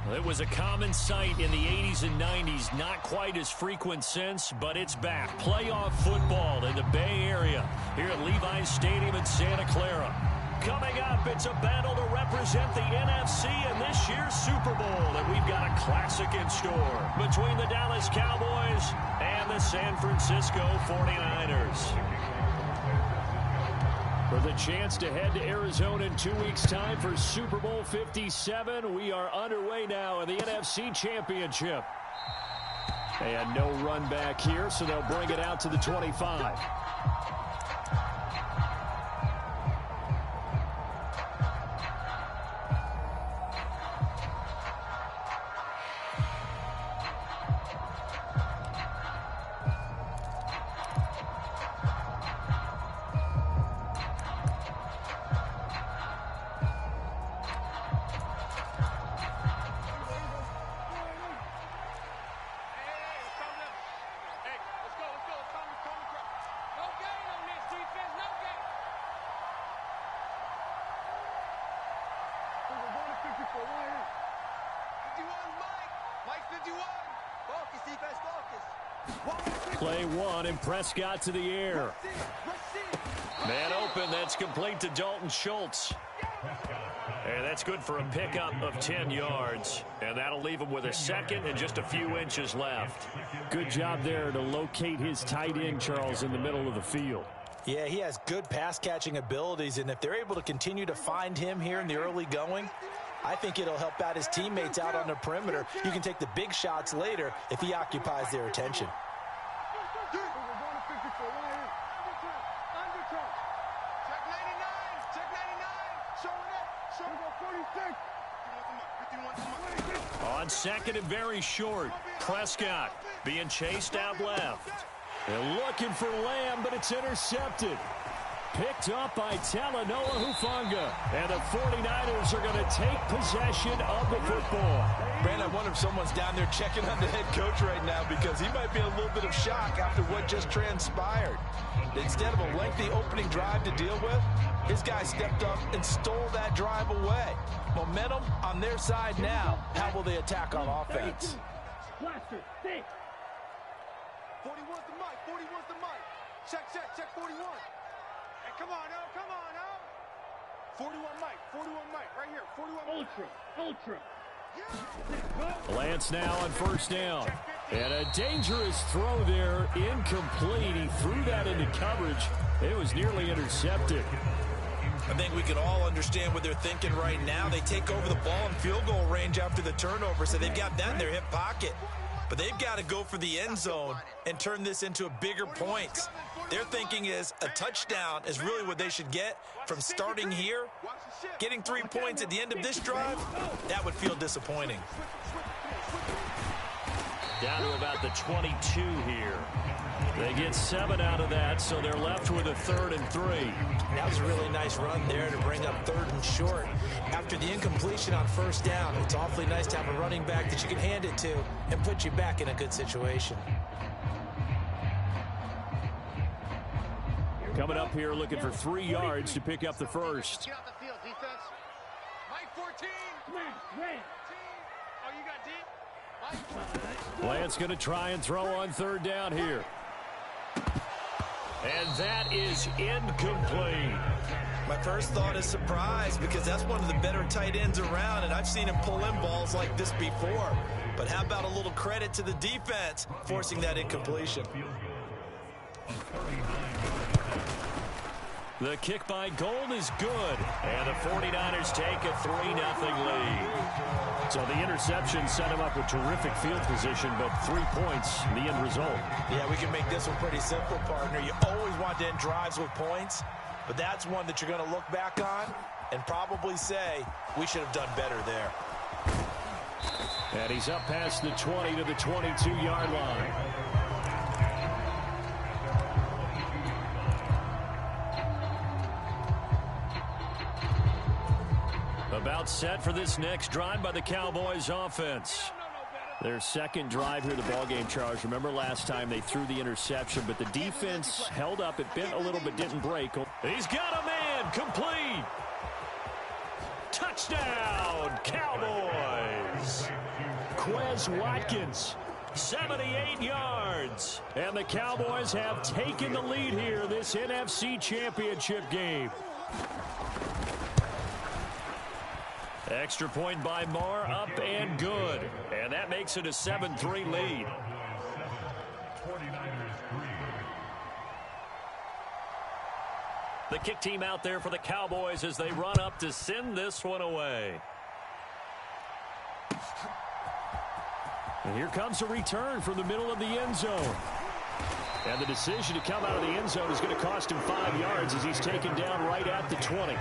It was a common sight in the 80s and 90s, not quite as frequent since, but it's back. Playoff football in the Bay Area here at Levi's Stadium in Santa Clara. Coming up, it's a battle to represent the NFC in this year's Super Bowl, and we've got a classic in store between the Dallas Cowboys and the San Francisco 49ers. For the chance to head to Arizona in 2 weeks' time for Super Bowl 57, we are underway now in the NFC Championship. And no run back here, so they'll bring it out to the 25. Play one, and Prescott to the air. Man open, that's complete to Dalton Schultz. And that's good for a pickup of 10 yards. And that'll leave him with a second and just a few inches left. Good job there to locate his tight end, Charles, in the middle of the field. Yeah, he has good pass-catching abilities, and if they're able to continue to find him here in the early going, I think it'll help out his teammates out on the perimeter. You can take the big shots later if he occupies their attention. On second and very short, Prescott being chased out left. They're looking for Lamb, but it's intercepted. Picked up by Talanoa Hufanga. And the 49ers are going to take possession of the football. Brandon, I wonder if someone's down there checking on the head coach right now because he might be in a little bit of shock after what just transpired. Instead of a lengthy opening drive to deal with, his guy stepped up and stole that drive away. Momentum on their side now. How will they attack on offense? 41's the mic. 41's the mic. Check 41. Hey, come on now. 41 mic. 41 mic. Right here. 41 Ultra. Lance now on first down. And a dangerous throw there. Incomplete. He threw that into coverage. It was nearly intercepted. I think we can all understand what they're thinking right now. They take over the ball in field goal range after the turnover, so they've got that in their hip pocket. But they've got to go for the end zone and turn this into a bigger points. Their thinking is a touchdown is really what they should get from starting here. Getting 3 points at the end of this drive, that would feel disappointing. Down to about the 22 here. They get 7 out of that, so they're left with a 3rd and 3. That was a really nice run there to bring up 3rd and short. After the incompletion on first down, it's awfully nice to have a running back that you can hand it to and put you back in a good situation. Coming up here looking for 3 yards to pick up the first. Get off the field, defense. Mike 14. Oh, you got deep? Lance going to try and throw on 3rd down here. And that is incomplete. My first thought is surprise because that's one of the better tight ends around, and I've seen him pull in balls like this before. But how about a little credit to the defense forcing that incompletion? The kick by Gold is good, and the 49ers take a 3-0 lead. So the interception set him up with terrific field position, but 3 points, the end result. Yeah, we can make this one pretty simple, partner. You always want to end drives with points, but that's one that you're going to look back on and probably say, we should have done better there. And he's up past the 20 to the 22-yard line. About set for this next drive by the Cowboys offense. Their second drive here, the ballgame, Charles. Remember last time they threw the interception, but the defense held up. It bent a little but didn't break. He's got a man, complete. Touchdown, Cowboys. Quez Watkins. 78 yards. And the Cowboys have taken the lead here this NFC Championship game. Extra point by Marr, up and good. And that makes it a 7-3 lead. The kick team out there for the Cowboys as they run up to send this one away. And here comes a return from the middle of the end zone. And the decision to come out of the end zone is going to cost him 5 yards as he's taken down right at the 20.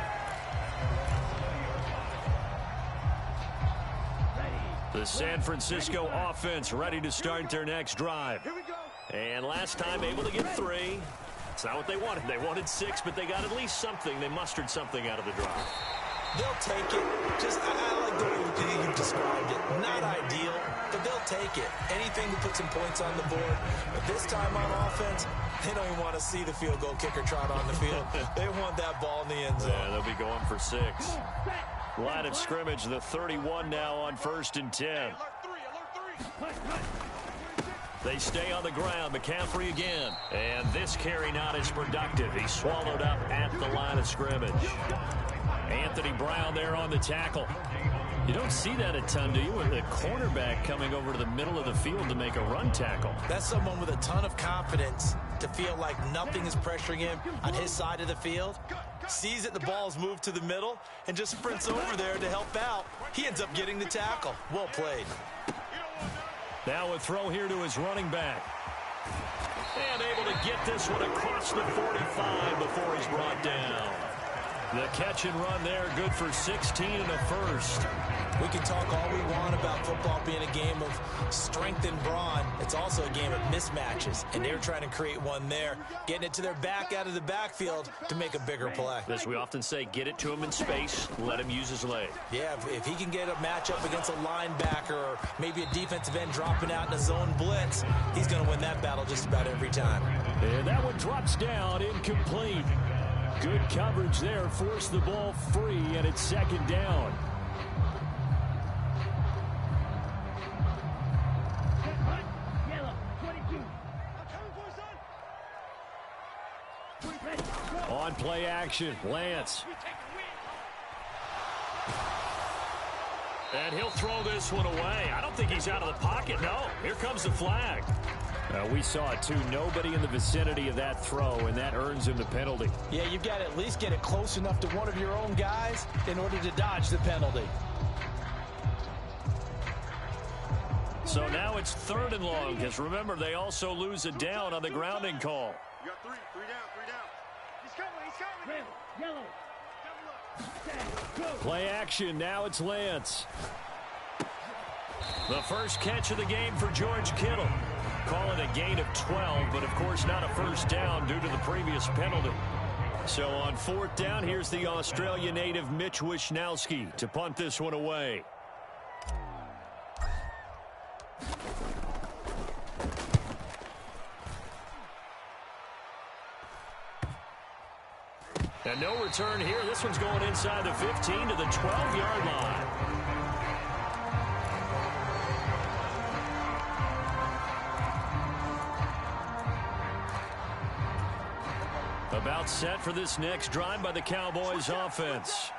The San Francisco offense ready to start their next drive. And last time able to get 3. It's not what they wanted. They wanted 6, but they got at least something. They mustered something out of the drive. They'll take it. I like the way you described it. Not ideal, but they'll take it. Anything to put some points on the board. But this time on offense, they don't even want to see the field goal kicker trot on the field. They want that ball in the end zone. Yeah, they'll be going for 6. Line of scrimmage, the 31 now on 1st and 10. They stay on the ground. McCaffrey again. And this carry not as productive. He's swallowed up at the line of scrimmage. Anthony Brown there on the tackle. You don't see that a ton, do you? With a cornerback coming over to the middle of the field to make a run tackle. That's someone with a ton of confidence to feel like nothing is pressuring him on his side of the field. Sees that the ball's moved to the middle and just sprints over there to help out. He ends up getting the tackle. Well played. Now a throw here to his running back. And able to get this one across the 45 before he's brought down. The catch and run there, good for 16 and a first. We can talk all we want about football being a game of strength and brawn. It's also a game of mismatches, and they're trying to create one there, getting it to their back out of the backfield to make a bigger play. As we often say, get it to him in space, let him use his leg. Yeah, if he can get a matchup against a linebacker or maybe a defensive end dropping out in a zone blitz, he's going to win that battle just about every time. And that one drops down, incomplete. Good coverage there, forced the ball free, and it's 2nd down. On play action, Lance. And he'll throw this one away. I don't think he's out of the pocket, no. Here comes the flag. We saw it, too. Nobody in the vicinity of that throw, and that earns him the penalty. Yeah, you've got to at least get it close enough to one of your own guys in order to dodge the penalty. So now it's 3rd and long, because remember, they also lose a down on the grounding call. You got 3 down. He's coming. Yellow. Play action, now it's Lance. The first catch of the game for George Kittle. Call it a gain of 12, but of course not a first down due to the previous penalty. So on 4th down, here's the Australia native Mitch Wishnowsky to punt this one away. And no return here. This one's going inside the 15 to the 12-yard line. About set for this next drive by the Cowboys offense.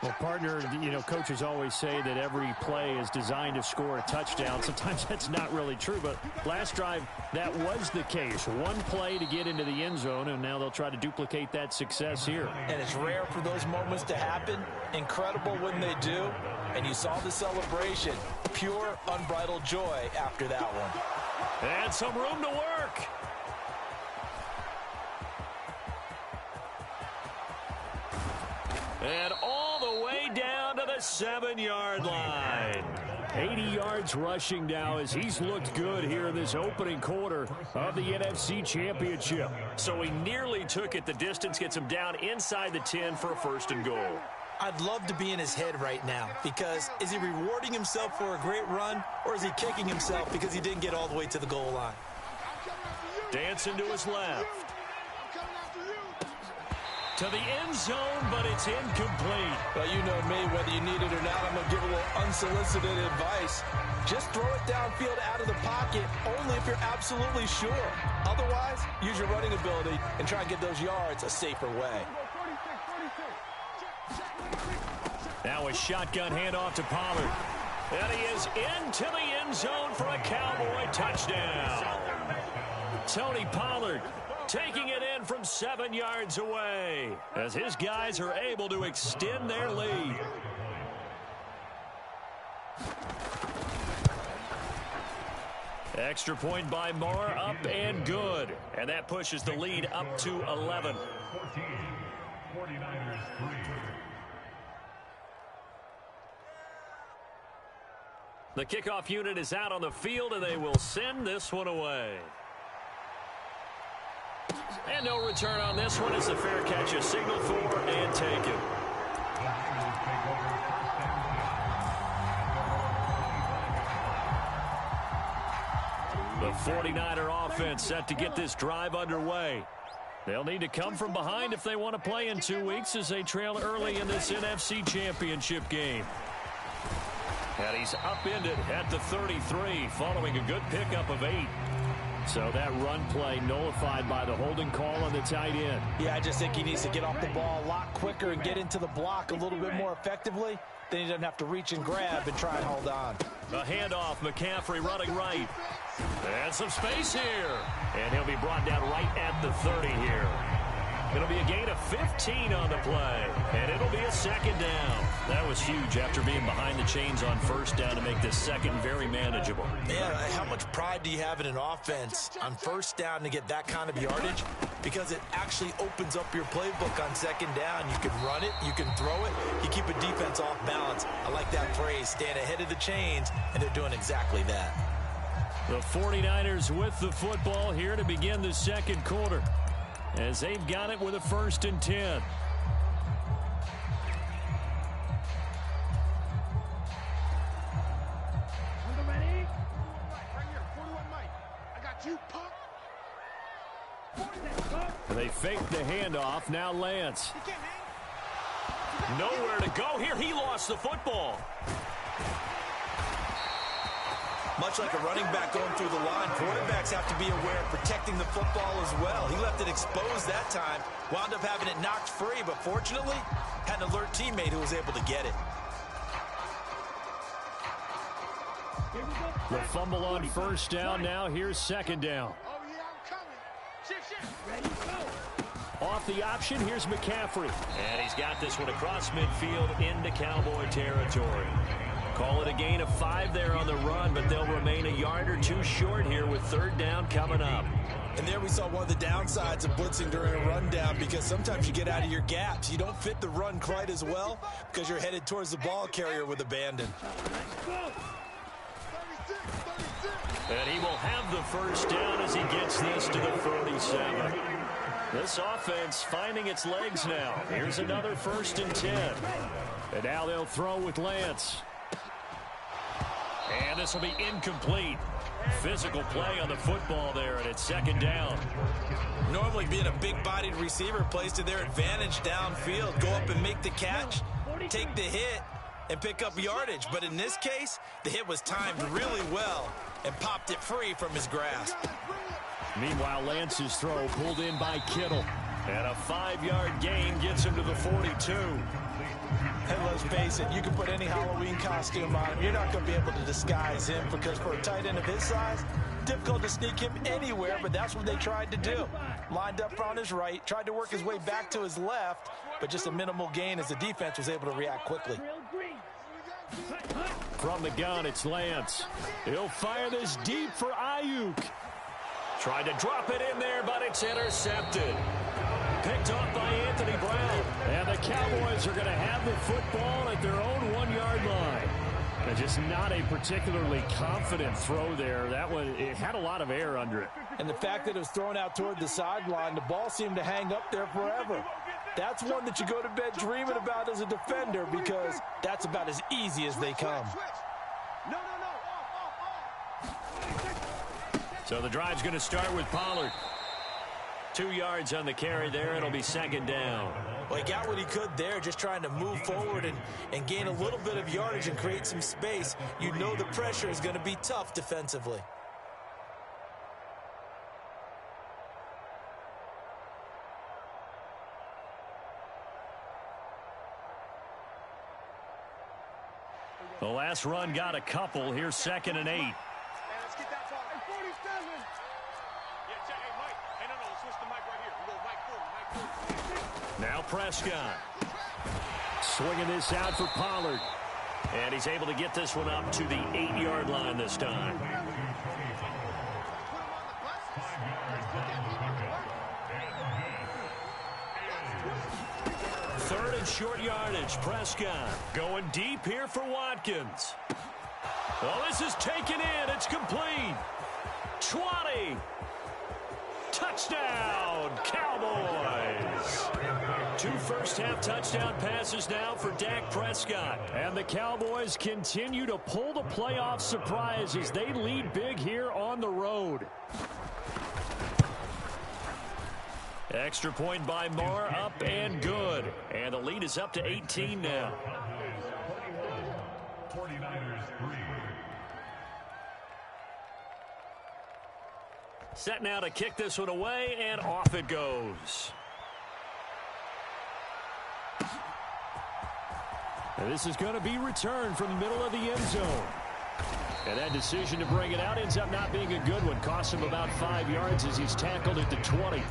Well, partner, coaches always say that every play is designed to score a touchdown. Sometimes that's not really true, but last drive, that was the case. One play to get into the end zone, and now they'll try to duplicate that success here. And it's rare for those moments to happen. Incredible when they do. And you saw the celebration. Pure, unbridled joy after that one. And some room to work. And all the way down to the 7-yard line. 80 yards rushing now as he's looked good here in this opening quarter of the NFC Championship. So he nearly took it the distance, gets him down inside the 10 for a 1st and goal. I'd love to be in his head right now because is he rewarding himself for a great run or is he kicking himself because he didn't get all the way to the goal line? Dancing to his left. to the end zone, but it's incomplete. Well, you know me, whether you need it or not, I'm going to give a little unsolicited advice. Just throw it downfield out of the pocket, only if you're absolutely sure. Otherwise, use your running ability and try and get those yards a safer way. Now a shotgun handoff to Pollard. And he is into the end zone for a Cowboy touchdown. Tony Pollard taking it in from 7 yards away as his guys are able to extend their lead. Extra point by Moore, up and good. And that pushes the lead up to 11. 49ers 3. The kickoff unit is out on the field, and they will send this one away. And no return on this one as the fair catch is signaled for and taken. The 49er offense set to get this drive underway. They'll need to come from behind if they want to play in 2 weeks as they trail early in this NFC Championship game. And he's upended at the 33 following a good pickup of 8. So that run play nullified by the holding call on the tight end. Yeah, I just think he needs to get off the ball a lot quicker and get into the block a little bit more effectively. Then he doesn't have to reach and grab and try and hold on. A handoff, McCaffrey running right. And some space here. And he'll be brought down right at the 30 here. It'll be a gain of 15 on the play. And it'll be a second down. That was huge after being behind the chains on first down to make this second very manageable. Yeah, how much pride do you have in an offense on first down to get that kind of yardage? Because it actually opens up your playbook on second down. You can run it, you can throw it, you keep a defense off balance. I like that phrase, stand ahead of the chains, and they're doing exactly that. The 49ers with the football here to begin the second quarter, as they've got it with a 1st and 10. They fake the handoff. Now Lance. Nowhere to go here. He lost the football. Much like a running back going through the line, quarterbacks have to be aware of protecting the football as well. He left it exposed that time, wound up having it knocked free, but fortunately, had an alert teammate who was able to get it. The fumble on first down. Now here's second down. Off the option, here's McCaffrey. And he's got this one across midfield into Cowboy territory. Call it a gain of 5 there on the run, but they'll remain a yard or 2 short here with third down coming up. And there we saw one of the downsides of blitzing during a rundown, because sometimes you get out of your gaps. You don't fit the run quite as well because you're headed towards the ball carrier with abandon. And he will have the first down as he gets this to the 47. This offense finding its legs now. Here's another 1st and 10. And now they'll throw with Lance. And this will be incomplete. Physical play on the football there, and it's second down. Normally being a big-bodied receiver plays to their advantage downfield. Go up and make the catch, take the hit, and pick up yardage. But in this case, the hit was timed really well and popped it free from his grasp. Meanwhile, Lance's throw pulled in by Kittle. And a 5-yard gain gets him to the 42. And let's face it, you can put any Halloween costume on him. You're not going to be able to disguise him, because for a tight end of his size, difficult to sneak him anywhere, but that's what they tried to do. Lined up on his right, tried to work his way back to his left, but just a minimal gain as the defense was able to react quickly. From the gun, it's Lance. He'll fire this deep for Ayuk. Tried to drop it in there, but it's intercepted. Picked off by Anthony Brown. And the Cowboys are going to have the football at their own 1-yard line. And just not a particularly confident throw there. That one, it had a lot of air under it. And the fact that it was thrown out toward the sideline, the ball seemed to hang up there forever. That's one that you go to bed dreaming about as a defender, because that's about as easy as they come. So the drive's going to start with Pollard. 2 yards on the carry there. It'll be second down. Well, he got what he could there, just trying to move forward and gain a little bit of yardage and create some space. You know the pressure is going to be tough defensively. The last run got a couple. Here's 2nd and 8. Hey, let's get that ball. Hey, 47. Yeah, check. Hey, Mike. Hey, no, let's switch the mic right here. We'll go Mike 40. Now Prescott. Swinging this out for Pollard. And he's able to get this one up to the 8-yard line this time. Third and short yardage. Prescott going deep here for Watkins. Oh, this is taken in. It's complete. 20. Touchdown, Cowboys. 2 first-half touchdown passes now for Dak Prescott. And the Cowboys continue to pull the playoff surprise as they lead big here on the road. Extra point by Moore, up and good. And the lead is up to 18 now. 49ers 3. Set now to kick this one away, and off it goes. And this is going to be returned from the middle of the end zone. And that decision to bring it out ends up not being a good one. Costs him about 5 yards as he's tackled at the 20.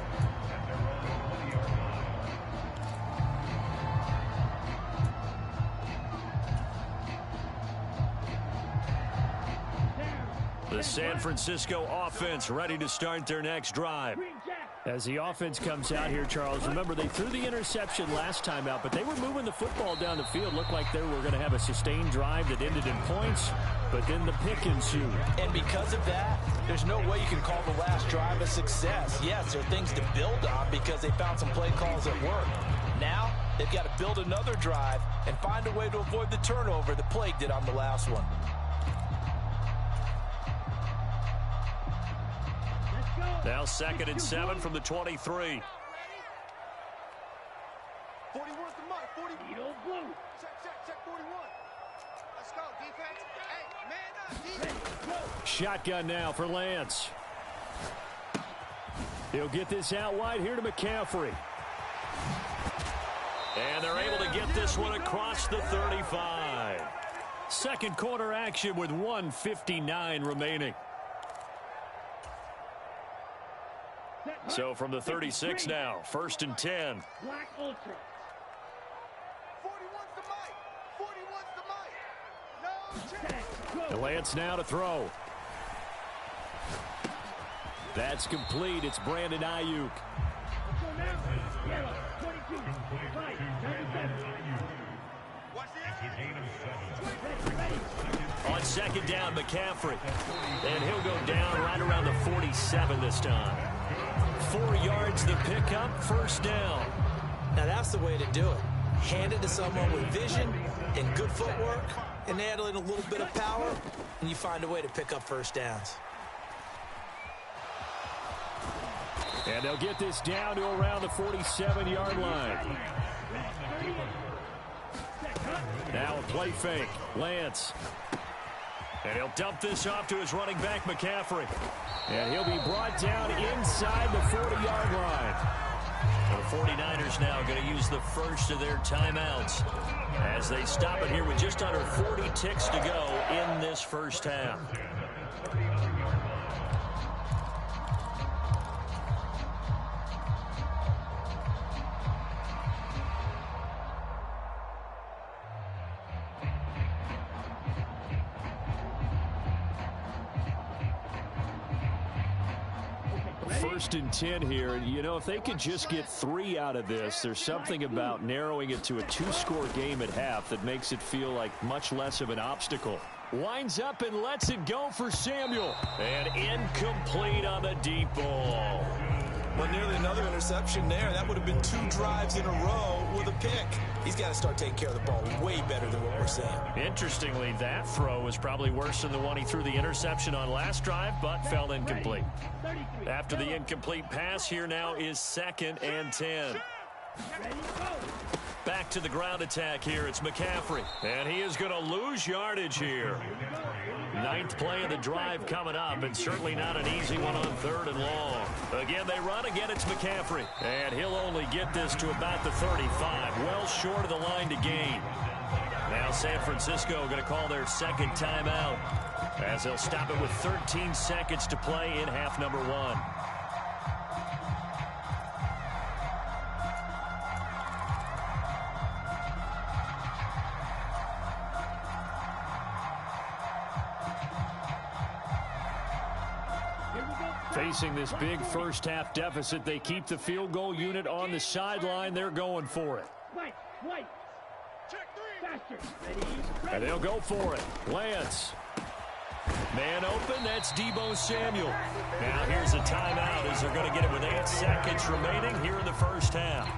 The San Francisco offense ready to start their next drive. As the offense comes out here, Charles, remember they threw the interception last time out, but they were moving the football down the field. Looked like they were going to have a sustained drive that ended in points, but then the pick ensued. And because of that, there's no way you can call the last drive a success. Yes, there are things to build on because they found some play calls that work. Now, they've got to build another drive and find a way to avoid the turnover that plagued it on the last one. Now 2nd and 7 from the 23. 41's the mic. 40. Check 41. Let's go, defense. Hey, man up, defense. Shotgun now for Lance. He'll get this out wide here to McCaffrey. And they're able to get this one across the 35. Second quarter action with 1:59 remaining. So from the 36 now, 1st and 10. Black Ultra. 41's the mic. 41's the mic. No chance. Lance now to throw. That's complete. It's Brandon Ayuk. On 2nd down, McCaffrey. And he'll go down right around the 47 this time. 4 yards the pickup, 1st down. Now that's the way to do it. Hand it to someone with vision and good footwork, and add in a little bit of power, and you find a way to pick up 1st downs. And they'll get this down to around the 47-yard line. Now a play fake. Lance. And he'll dump this off to his running back, McCaffrey. And he'll be brought down inside the 40-yard line. The 49ers now going to use the first of their timeouts as they stop it here with just under 40 ticks to go in this first half. First and 10 here. You know, if they could just get 3 out of this, there's something about narrowing it to a 2-score game at half that makes it feel like much less of an obstacle. Winds up and lets it go for Samuel. And incomplete on the deep ball. Well, nearly another interception there. That would have been 2 drives in a row with a pick. He's got to start taking care of the ball way better than what we're seeing. Interestingly, that throw was probably worse than the one he threw the interception on last drive, but fell incomplete. After the incomplete pass, here now is 2nd and 10. Back to the ground attack here. It's McCaffrey. And he is going to lose yardage here. 9th play of the drive coming up, and certainly not an easy one on 3rd and long. Again, they run. Again, it's McCaffrey. And he'll only get this to about the 35. Well short of the line to gain. Now San Francisco going to call their 2nd timeout, as they'll stop it with 13 seconds to play in half number 1. Facing this big first-half deficit, they keep the field goal unit on the sideline. They're going for it. And they'll go for it. Lance. Man open, that's Deebo Samuel. Now here's a timeout as they're going to get it with 8 seconds remaining here in the first half.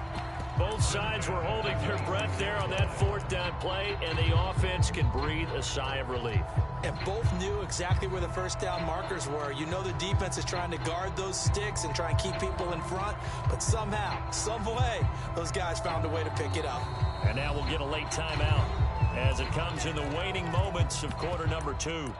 Both sides were holding their breath there on that 4th down play, and the offense can breathe a sigh of relief. And both knew exactly where the first down markers were. You know the defense is trying to guard those sticks and try and keep people in front, but somehow, some way, those guys found a way to pick it up. And now we'll get a late timeout as it comes in the waning moments of quarter number 2.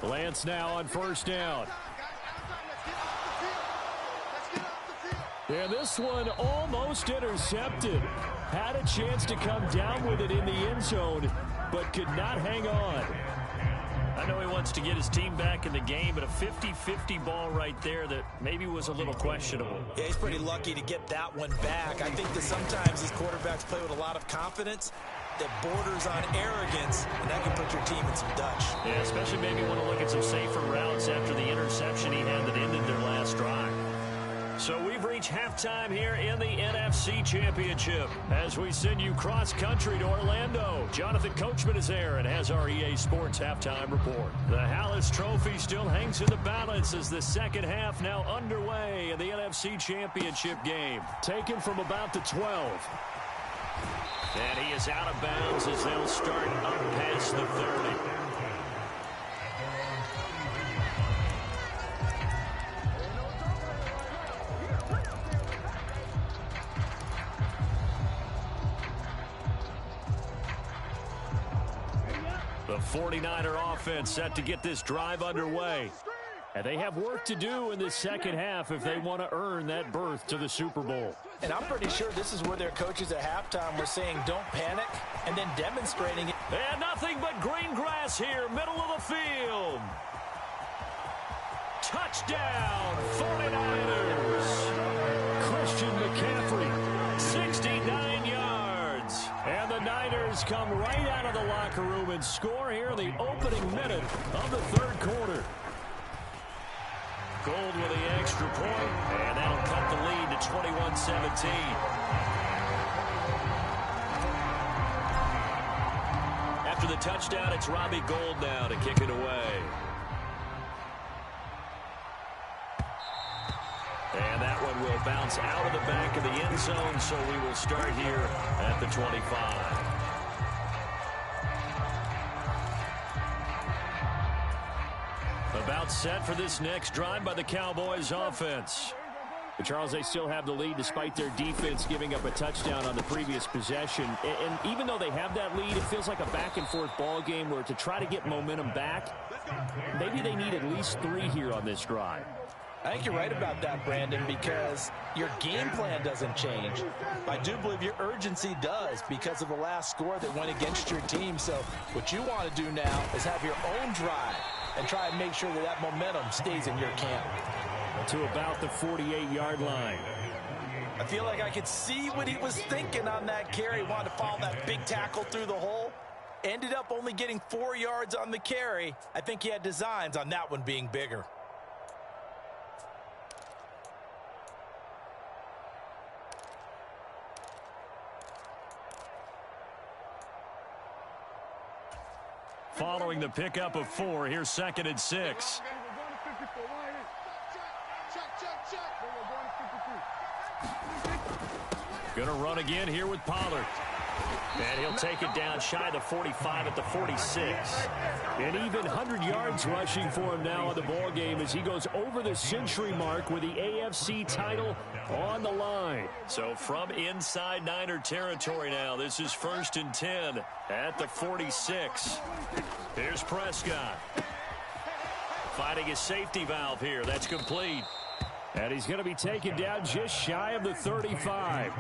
Lance now on 1st down. And this one almost intercepted. Had a chance to come down with it in the end zone, but could not hang on. I know he wants to get his team back in the game, but a 50-50 ball right there that maybe was a little questionable. Yeah, he's pretty lucky to get that one back. I think that sometimes these quarterbacks play with a lot of confidence that borders on arrogance, and that can put your team in some Dutch. Yeah, especially maybe want to look at some safer routes after the interception he had that ended their last drive. So we've reached halftime here in the NFC Championship as we send you cross-country to Orlando. Jonathan Coachman is there and has our EA Sports halftime report. The Hallis Trophy still hangs in the balance as the second half now underway in the NFC Championship game. Taken from about the 12. And he is out of bounds as they'll start up past the 30. The 49er offense set to get this drive underway. And they have work to do in the second half if they want to earn that berth to the Super Bowl. And I'm pretty sure this is where their coaches at halftime were saying don't panic and then demonstrating it. And nothing but green grass here, middle of the field. Touchdown, 49ers. Christian McCaffrey, 69 yards. And the Niners come right out of the locker room and score here in the opening minute of the 3rd quarter. Gold with the extra point, and that'll cut the lead to 21-17. After the touchdown, it's Robbie Gould now to kick it away. And that one will bounce out of the back of the end zone, so we will start here at the 25. About set for this next drive by the Cowboys offense. But Charles, they still have the lead despite their defense giving up a touchdown on the previous possession. And even though they have that lead, it feels like a back-and-forth ball game where to try to get momentum back, maybe they need at least 3 here on this drive. I think you're right about that, Brandon, because your game plan doesn't change. I do believe your urgency does because of the last score that went against your team. So what you want to do now is have your own drive and try and make sure that that momentum stays in your camp. To about the 48-yard line. I feel like I could see what he was thinking on that carry. Wanted to follow that big tackle through the hole. Ended up only getting 4 yards on the carry. I think he had designs on that one being bigger. Following the pickup of 4, here's 2nd and 6. Gonna run again here with Pollard. And he'll take it down shy of the 45 at the 46. An even 100 yards rushing for him now in the ball game as he goes over the century mark with the AFC title on the line. So from inside Niner territory now, this is 1st and 10 at the 46. Here's Prescott. Finding a safety valve here. That's complete. And he's going to be taken down just shy of the 35.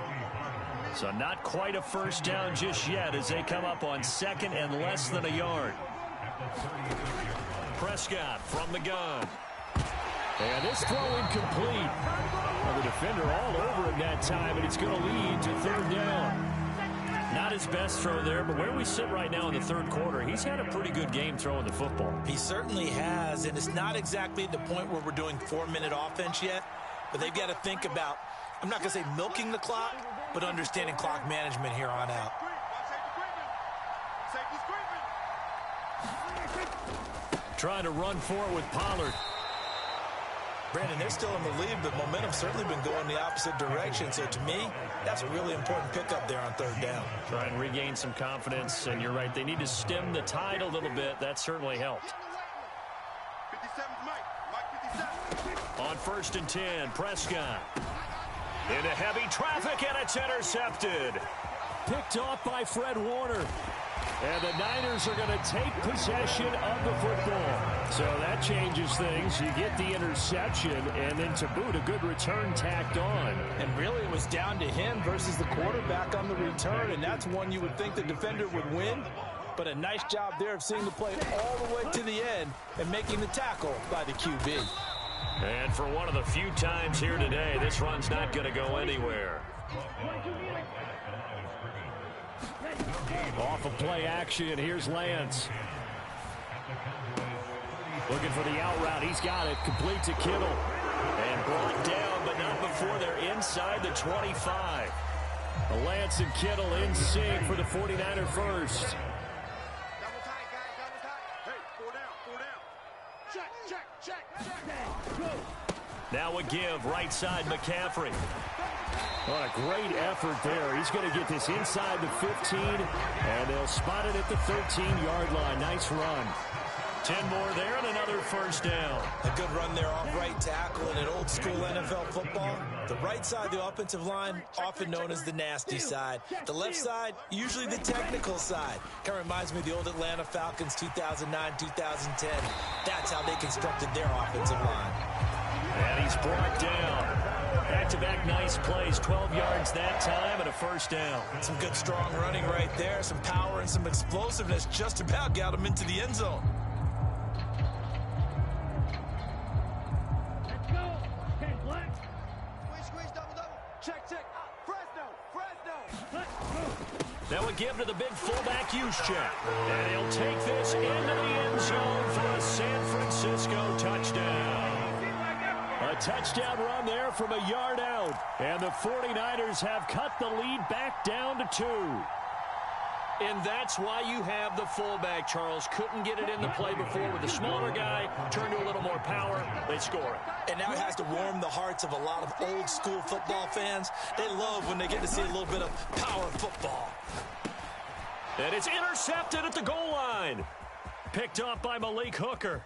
So not quite a first down just yet as they come up on 2nd and less than a yard. Prescott from the gun. And this throw incomplete. Well, the defender all over him that time, and it's going to lead to 3rd down. Not his best throw there, but where we sit right now in the 3rd quarter, he's had a pretty good game throwing the football. He certainly has, and it's not exactly at the point where we're doing 4-minute offense yet, but they've got to think about, I'm not going to say milking the clock, but understanding clock management here on out. Trying to run for it with Pollard. Brandon, they're still in the lead, but momentum's certainly been going the opposite direction. So to me, that's a really important pickup there on 3rd down. Try and regain some confidence, and you're right, they need to stem the tide a little bit. That certainly helped. 57, Mike 57. On 1st and 10, Prescott. Into heavy traffic, and it's intercepted. Picked off by Fred Warner. And the Niners are going to take possession of the football. So that changes things. You get the interception, and then to boot, a good return tacked on. And really, it was down to him versus the quarterback on the return, and that's one you would think the defender would win. But a nice job there of seeing the play all the way to the end and making the tackle by the QB. And for one of the few times here today, this run's not going to go anywhere. Off of play action, here's Lance. Looking for the out route. He's got it. Complete to Kittle. And brought down, but not before they're inside the 25. Lance and Kittle in sync for the 49er first. Double tight, guys, double tight. Hey, 4 down, 4 down. Check, check, check, check. Go. Now a give, right side McCaffrey. What a great effort there. He's going to get this inside the 15, and they'll spot it at the 13-yard line. Nice run. 10 more there and another first down. A good run there off right tackle in an old-school NFL football. The right side of the offensive line, often known as the nasty side. The left side, usually the technical side. Kind of reminds me of the old Atlanta Falcons 2009, 2010. That's how they constructed their offensive line. And he's brought down. Back-to-back nice plays, 12 yards that time and a first down. Some good strong running right there, some power and some explosiveness just about got him into the end zone. Let's go. Okay, Black. Squeeze, double, double. Check, check. Fresno. Let's go. Now a give to the big fullback Juszczyk. And he'll take this into the end zone for a San Francisco touchdown. A touchdown run there from a yard out. And the 49ers have cut the lead back down to 2. And that's why you have the fullback, Charles. Couldn't get it in the play before with the smaller guy. Turned to a little more power. They score it. And now it has to warm the hearts of a lot of old school football fans. They love when they get to see a little bit of power football. And it's intercepted at the goal line. Picked up by Malik Hooker.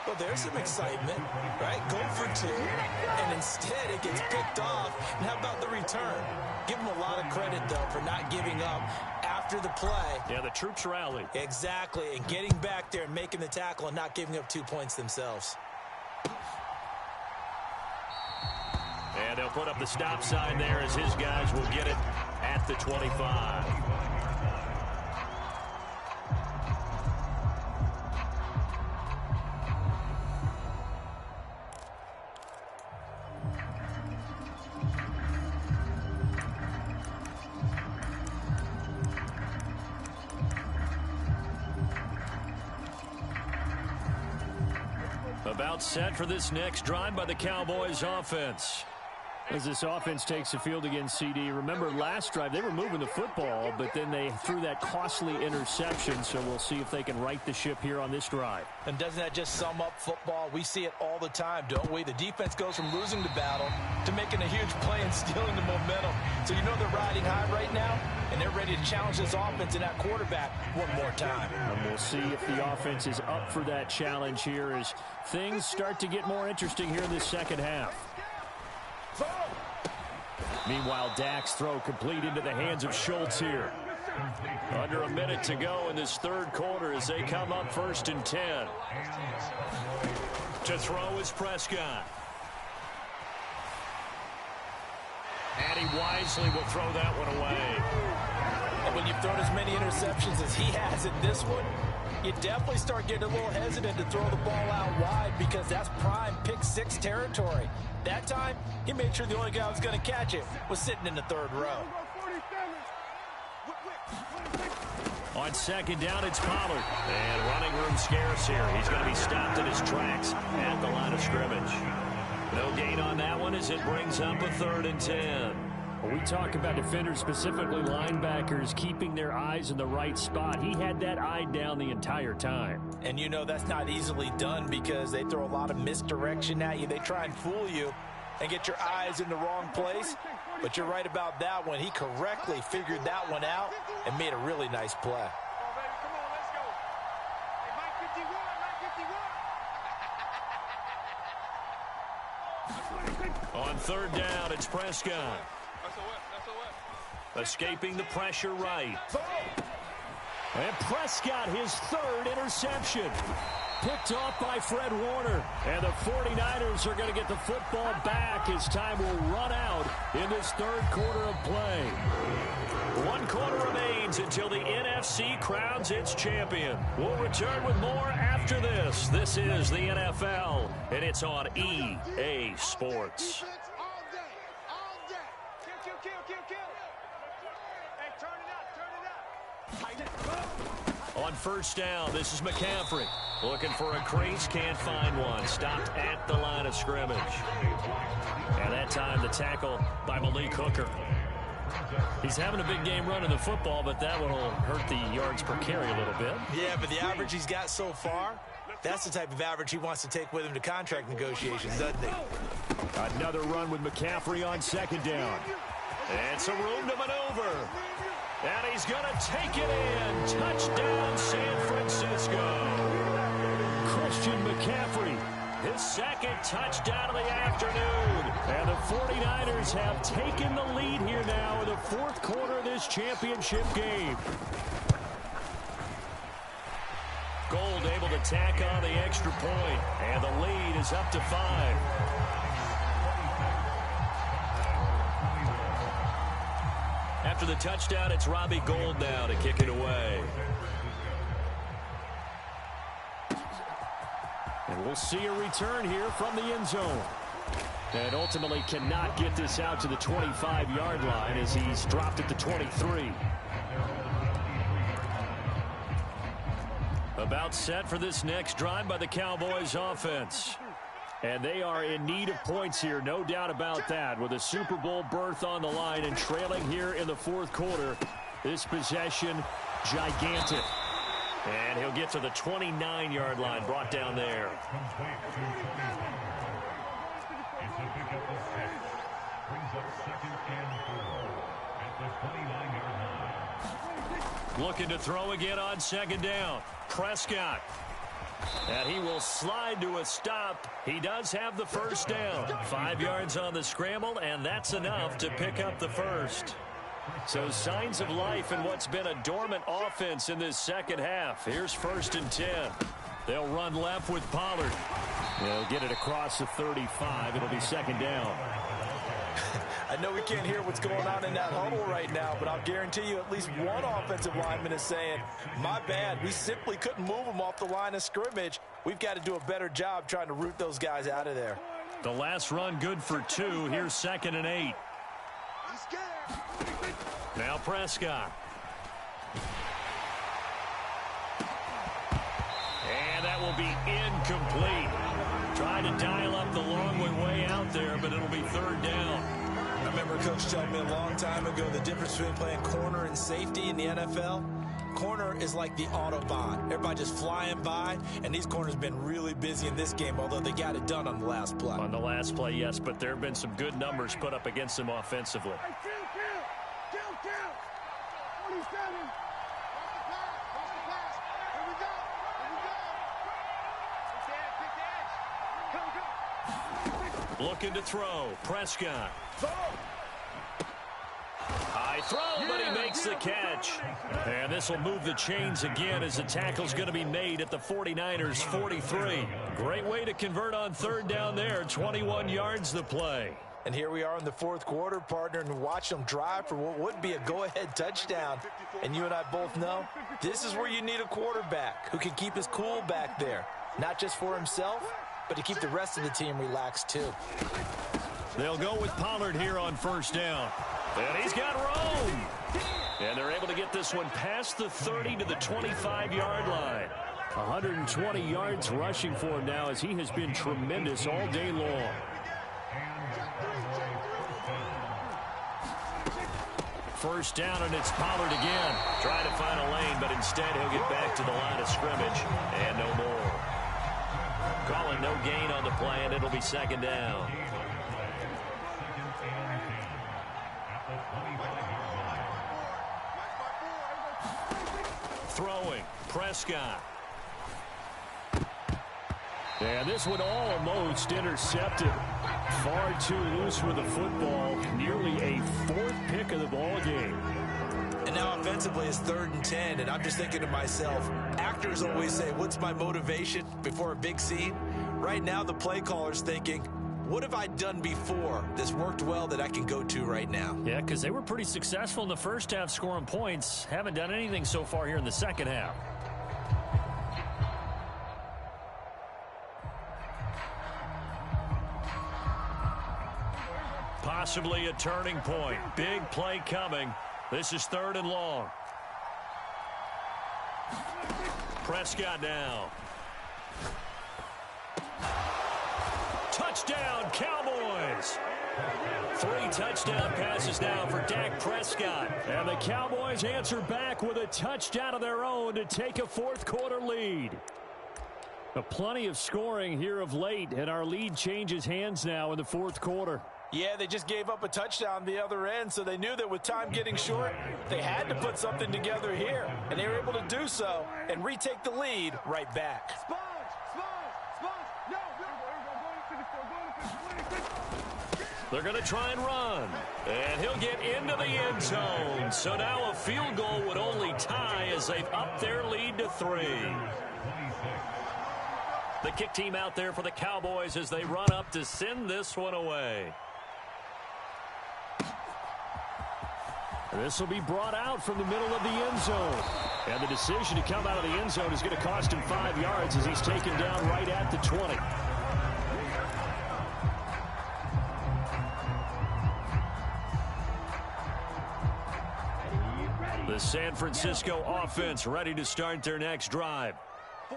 Well, there's some excitement, right? Go for 2, and instead it gets picked off. And how about the return? Give them a lot of credit, though, for not giving up after the play. Yeah, the troops rallied. Exactly, and getting back there and making the tackle and not giving up 2 points themselves. And they'll put up the stop sign there as his guys will get it at the 25. About set for this next drive by the Cowboys offense. As this offense takes the field against CD, remember last drive they were moving the football, but then they threw that costly interception, so we'll see if they can right the ship here on this drive. And doesn't that just sum up football? We see it all the time, don't we? The defense goes from losing the battle to making a huge play and stealing the momentum. So you know they're riding high right now, and they're ready to challenge this offense and that quarterback one more time. And we'll see if the offense is up for that challenge here as things start to get more interesting here in this second half. Meanwhile, Dak's throw complete into the hands of Schultz here. Under a minute to go in this third quarter as they come up 1st and 10. To throw is Prescott. And he wisely will throw that one away. And when you've thrown as many interceptions as he has in this one, you definitely start getting a little hesitant to throw the ball out wide because that's prime pick six territory. That time, he made sure the only guy who was going to catch it was sitting in the third row. On second down, it's Pollard. And running room scarce here. He's going to be stopped in his tracks at the line of scrimmage. No gain on that one as it brings up a 3rd and 10. When we talk about defenders, specifically linebackers, keeping their eyes in the right spot, he had that eye down the entire time. And you know that's not easily done because they throw a lot of misdirection at you. They try and fool you and get your eyes in the wrong place. But you're right about that one. He correctly figured that one out and made a really nice play. On 3rd down, it's Prescott. Escaping the pressure right. And Prescott, his 3rd interception. Picked off by Fred Warner. And the 49ers are going to get the football back as time will run out in this 3rd quarter of play. 1 quarter remains until the NFC crowns its champion. We'll return with more after this. This is the NFL, and it's on EA Sports. On 1st down, this is McCaffrey. Looking for a crease, can't find one. Stopped at the line of scrimmage. And that time the tackle by Malik Hooker. He's having a big game running the football, but that one will hurt the yards per carry a little bit. Yeah, but the average he's got so far, that's the type of average he wants to take with him to contract negotiations, doesn't he? Another run with McCaffrey on 2nd down. And some room to maneuver. And he's going to take it in. Touchdown, San Francisco. Christian McCaffrey, his 2nd touchdown of the afternoon. And the 49ers have taken the lead here now in the 4th quarter of this championship game. Gold able to tack on the extra point. And the lead is up to 5. After the touchdown, it's Robbie Gould now to kick it away. And we'll see a return here from the end zone. And ultimately cannot get this out to the 25-yard line as he's dropped at the 23. About set for this next drive by the Cowboys offense. And they are in need of points here, no doubt about that, with a Super Bowl berth on the line and trailing here in the 4th quarter. This possession, gigantic. And he'll get to the 29-yard line, brought down there. Looking to throw again on 2nd down. Prescott. And he will slide to a stop. He does have the 1st down. 5 yards on the scramble, and that's enough to pick up the 1st. So signs of life in what's been a dormant offense in this second half. Here's 1st and 10. They'll run left with Pollard. They'll get it across the 35. It'll be 2nd down. I know we can't hear what's going on in that huddle right now, but I'll guarantee you at least one offensive lineman is saying, my bad, we simply couldn't move them off the line of scrimmage. We've got to do a better job trying to root those guys out of there. The last run good for 2. Here's 2nd and 8. Now Prescott. And that will be incomplete. Trying to dial up the long way out there, but it'll be third down. I remember Coach telling me a long time ago the difference between playing corner and safety in the NFL. Corner is like the Autobahn. Everybody just flying by, and these corners have been really busy in this game, although they got it done on the last play. On the last play, yes, but there have been some good numbers put up against them offensively. Looking to throw. Prescott. High throw, but he makes the catch. And this will move the chains again as the tackle's going to be made at the 49ers 43. Great way to convert on third down there. 21 yards the play. And here we are in the fourth quarter, partner, and watch them drive for what would be a go-ahead touchdown. And you and I both know this is where you need a quarterback who can keep his cool back there. Not just for himself, but to keep the rest of the team relaxed too. They'll go with Pollard here on first down. And he's got room. And they're able to get this one past the 30 to the 25-yard line. 120 yards rushing for him now as he has been tremendous all day long. First down, and it's Pollard again. Trying to find a lane, but instead he'll get back to the line of scrimmage. And no more. Calling no gain on the play, and it'll be second down. Throwing, Prescott. And this one almost intercepted. Far too loose with the football. Nearly a fourth pick of the ball game. And now offensively it's 3rd and 10, and I'm just thinking to myself, actors always say, what's my motivation before a big scene? Right now the play caller's thinking, what have I done before that's worked well that I can go to right now? Yeah, because they were pretty successful in the first half scoring points. Haven't done anything so far here in the second half. Possibly a turning point. Big play coming. This is 3rd and long. Prescott now. Touchdown, Cowboys. 3 touchdown passes now for Dak Prescott. And the Cowboys answer back with a touchdown of their own to take a fourth quarter lead. Plenty of scoring here of late, and our lead changes hands now in the fourth quarter. Yeah, they just gave up a touchdown the other end, so they knew that with time getting short, they had to put something together here. And they were able to do so and retake the lead right back. They're going to try and run. And he'll get into the end zone. So now a field goal would only tie as they've upped their lead to 3. The kick team out there for the Cowboys as they run up to send this one away. This will be brought out from the middle of the end zone. And the decision to come out of the end zone is going to cost him 5 yards as he's taken down right at the 20. The San Francisco offense ready to start their next drive.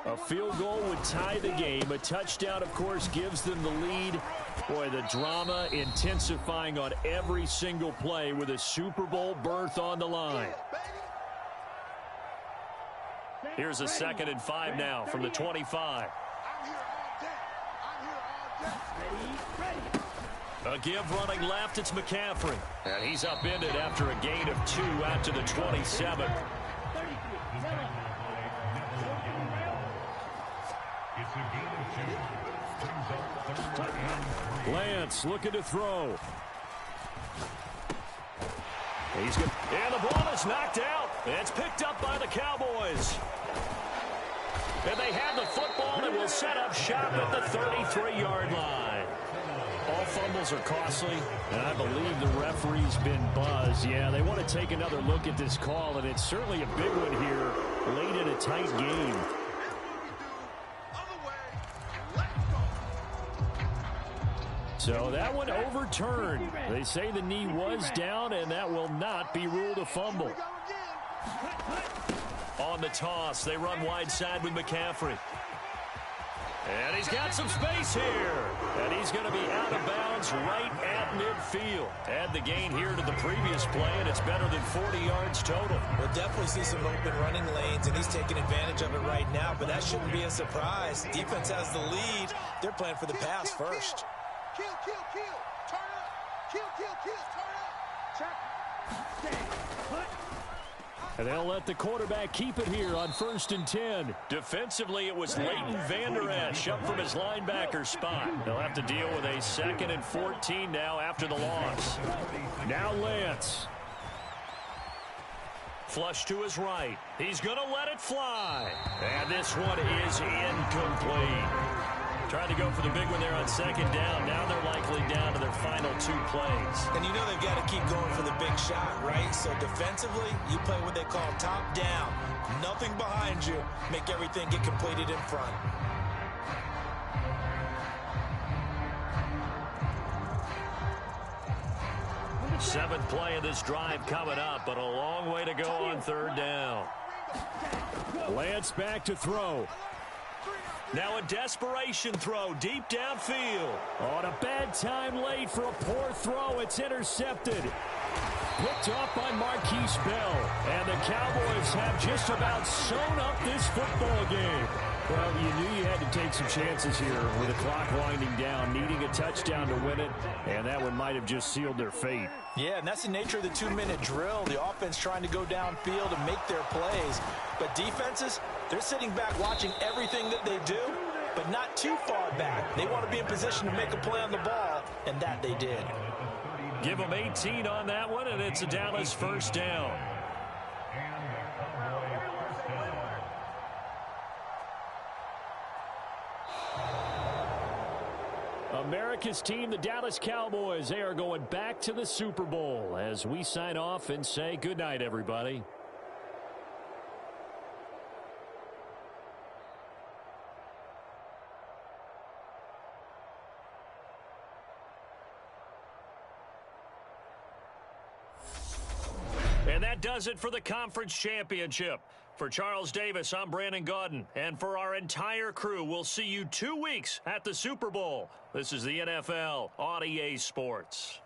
A field goal would tie the game. A touchdown, of course, gives them the lead. Boy, the drama intensifying on every single play with a Super Bowl berth on the line. Here's a 2nd and 5 now from the 25. A give running left, it's McCaffrey. And he's upended after a gain of 2 out to the 27. Lance looking to throw. He's good. And the ball is knocked out. It's picked up by the Cowboys. And they have the football and will set up shop at the 33-yard line. All fumbles are costly, and I believe the referee's been buzzed. Yeah, they want to take another look at this call, and it's certainly a big one here late in a tight game. So that one overturned. They say the knee was down, and that will not be ruled a fumble. On the toss, they run wide side with McCaffrey. And he's got some space here. And he's going to be out of bounds right at midfield. Add the gain here to the previous play, and it's better than 40 yards total. We'll definitely see some open running lanes, and he's taking advantage of it right now, but that shouldn't be a surprise. Defense has the lead. They're playing for the pass first. Kill, kill, kill. Turn up. Kill, kill, kill. Turn up. Check. Stand. Put. And they'll let the quarterback keep it here on 1st and 10. Defensively, it was Leighton Vander Esch up from his linebacker spot. They'll have to deal with a 2nd and 14 now after the loss. Now Lance. Flush to his right. He's going to let it fly. And this one is incomplete. Tried to go for the big one there on 2nd down. Now they're likely down to their final 2 plays. And you know they've got to keep going for the big shot, right? So defensively, you play what they call top down. Nothing behind you. Make everything get completed in front. Seventh play of this drive coming up, but a long way to go on 3rd down. Lance back to throw. Now a desperation throw deep downfield. On a bad time late for a poor throw. It's intercepted. Picked off by Marquise Bell. And the Cowboys have just about sewn up this football game. Well, you knew you had to take some chances here with the clock winding down, needing a touchdown to win it, and that one might have just sealed their fate. Yeah, and that's the nature of the 2-minute drill. The offense trying to go downfield and make their plays. But defenses, they're sitting back watching everything that they do, but not too far back. They want to be in position to make a play on the ball, and that they did. Give them 18 on that one, and it's a Dallas 1st down. America's team, the Dallas Cowboys, they are going back to the Super Bowl as we sign off and say goodnight, everybody. And that does it for the conference championship. For Charles Davis, I'm Brandon Gaudin. And for our entire crew, we'll see you 2 weeks at the Super Bowl. This is the NFL on EA Sports.